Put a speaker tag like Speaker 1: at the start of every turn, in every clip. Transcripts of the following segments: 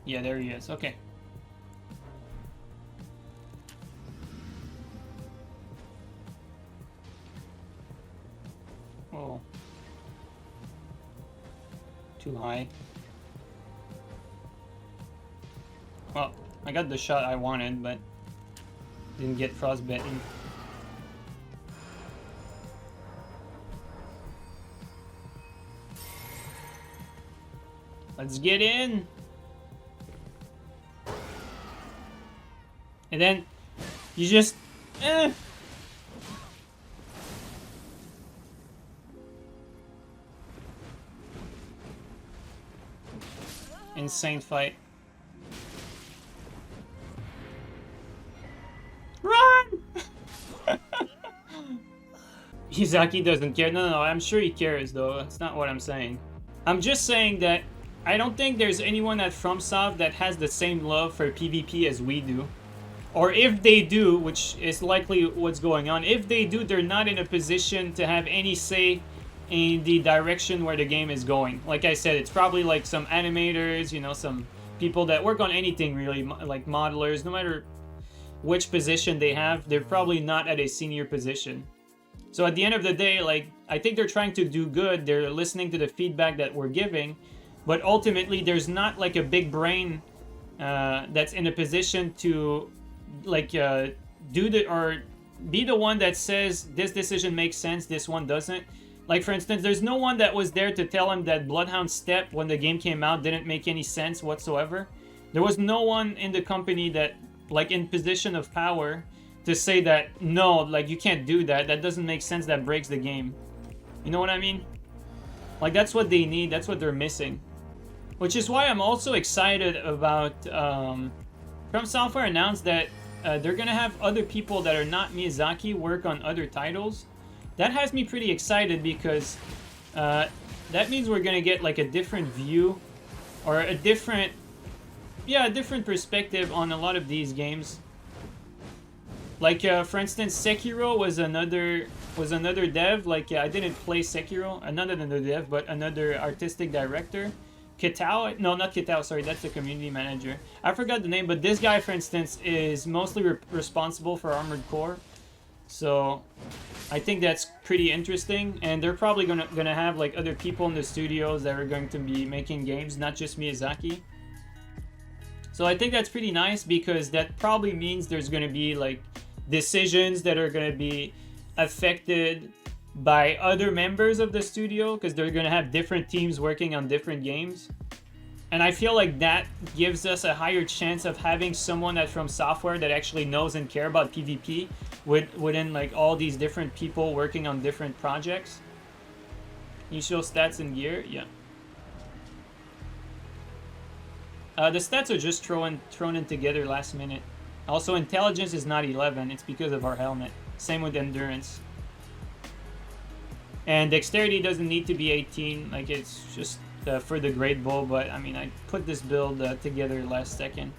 Speaker 1: Yeah, there he is. Okay. Oh. Too high. Well, I got the shot I wanted, but didn't get frostbitten. Let's get in. And then you just insane fight. Run! Izaki doesn't care. No, I'm sure he cares though. That's not what I'm saying. I'm just saying that I don't think there's anyone at FromSoft that has the same love for PvP as we do. Or if they do, which is likely what's going on, if they do, they're not in a position to have any say in the direction where the game is going. Like I said, it's probably like some animators, you know, some people that work on anything really, like modelers, no matter which position they have, they're probably not at a senior position. So at the end of the day, like, I think they're trying to do good, they're listening to the feedback that we're giving, but ultimately there's not like a big brain that's in a position to like do the or be the one that says this decision makes sense, this one doesn't. Like for instance, there's no one that was there to tell him that Bloodhound Step when the game came out didn't make any sense whatsoever. There was no one in the company that like in position of power to say that no, like you can't do that, that doesn't make sense, that breaks the game. You know what I mean? Like that's what they need, that's what they're missing. Which is why I'm also excited about FromSoftware announced that they're gonna have other people that are not Miyazaki work on other titles. That has me pretty excited because that means we're gonna get like a different view or a different perspective on a lot of these games. Like for instance, Sekiro was another dev. Like I didn't play Sekiro, not another dev, but another artistic director. Kitao? No, not Kitao, sorry, that's the community manager. I forgot the name, but this guy, for instance, is mostly responsible for Armored Core. So I think that's pretty interesting, and they're probably gonna have like other people in the studios that are going to be making games, not just Miyazaki. So I think that's pretty nice because that probably means there's gonna be like decisions that are gonna be affected by other members of the studio because they're gonna have different teams working on different games. And I feel like that gives us a higher chance of having someone that's from software that actually knows and care about PvP within like all these different people working on different projects. You show stats and gear? Yeah. The stats are just thrown in together last minute. Also, intelligence is not 11. It's because of our helmet. Same with endurance. And dexterity doesn't need to be 18. Like it's just for the Great Bow. But I mean, I put this build together last second.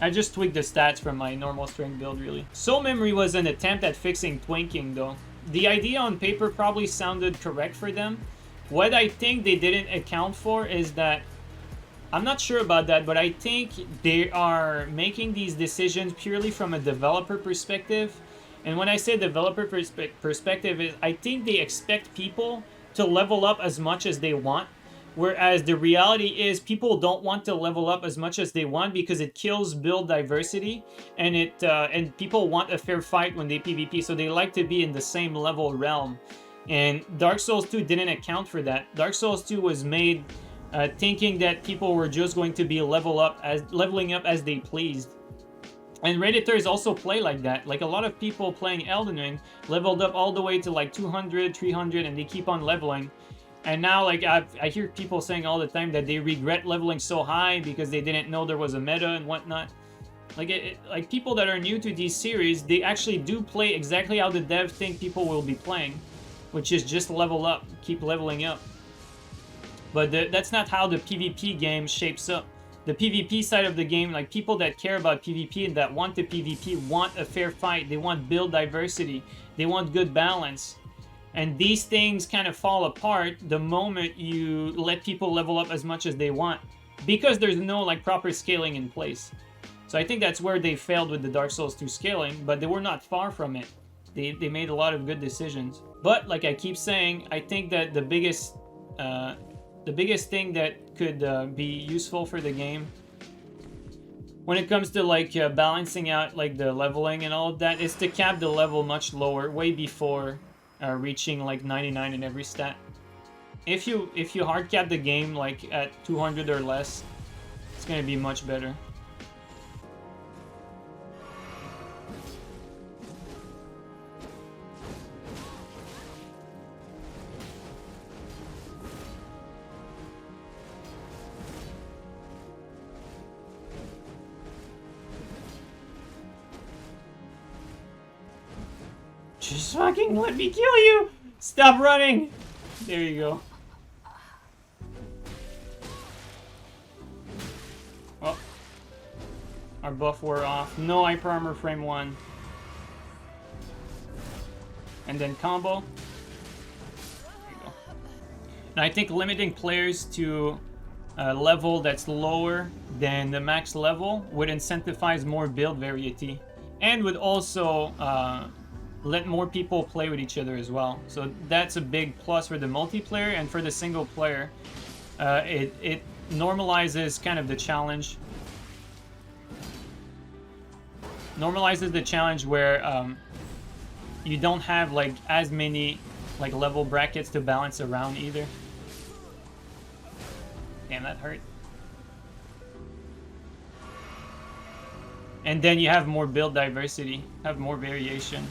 Speaker 1: I just tweaked the stats from my normal strength build, really. Soul Memory was an attempt at fixing twinking, though. The idea on paper probably sounded correct for them. What I think they didn't account for is that I'm not sure about that, but I think they are making these decisions purely from a developer perspective. And when I say developer perspective, is I think they expect people to level up as much as they want. Whereas the reality is people don't want to level up as much as they want because it kills build diversity. And and people want a fair fight when they PvP, so they like to be in the same level realm. And Dark Souls 2 didn't account for that. Dark Souls 2 was made thinking that people were just going to be leveling up as they pleased. And Redditors also play like that. Like a lot of people playing Elden Ring leveled up all the way to like 200, 300, and they keep on leveling. And now like I hear people saying all the time that they regret leveling so high because they didn't know there was a meta and whatnot. Like like people that are new to these series, they actually do play exactly how the devs think people will be playing, which is just level up, keep leveling up. But that's not how the PvP game shapes up. The PvP side of the game, like people that care about PvP and that want the PvP want a fair fight. They want build diversity. They want good balance. And these things kind of fall apart the moment you let people level up as much as they want. because there's no like proper scaling in place. So I think that's where they failed with the Dark Souls 2 scaling, but they were not far from it. They made a lot of good decisions. But like I keep saying, I think that the biggest thing that could be useful for the game when it comes to like balancing out like the leveling and all of that is to cap the level much lower, way before reaching like 99 in every stat. If you hard cap the game like at 200 or less, it's gonna be much better. Just fucking let me kill you! Stop running! There you go. Oh. Our buff wore off. No hyper armor frame 1. And then combo. There you go. And I think limiting players to a level that's lower than the max level would incentivize more build variety. And would also let more people play with each other as well. So that's a big plus for the multiplayer, and for the single player, it normalizes kind of the challenge. Normalizes the challenge where you don't have like as many like level brackets to balance around either. Damn, that hurt. And then you have more build diversity, have more variation.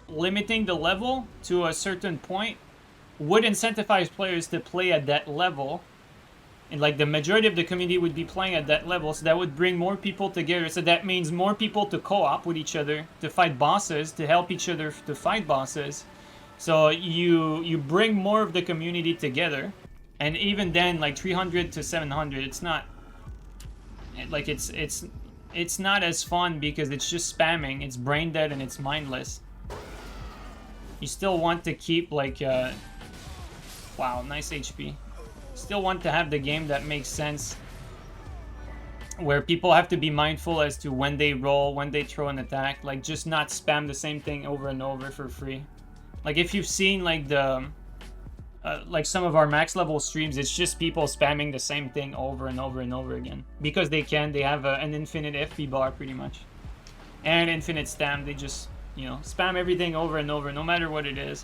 Speaker 1: Limiting the level to a certain point would incentivize players to play at that level, and like the majority of the community would be playing at that level, so that would bring more people together. So that means more people to co-op with each other, to fight bosses, to help each other to fight bosses. So you bring more of the community together, and even then, like 300 to 700, it's not like it's not as fun because it's just spamming. It's brain dead and it's mindless. You still want to keep like wow, nice HP. Still want to have the game that makes sense, where people have to be mindful as to when they roll, when they throw an attack, like just not spam the same thing over and over for free. Like if you've seen like the like some of our max level streams, it's just people spamming the same thing over and over and over again because they can. They have an infinite FP bar pretty much, and infinite stam. They just, you know, spam everything over and over, no matter what it is.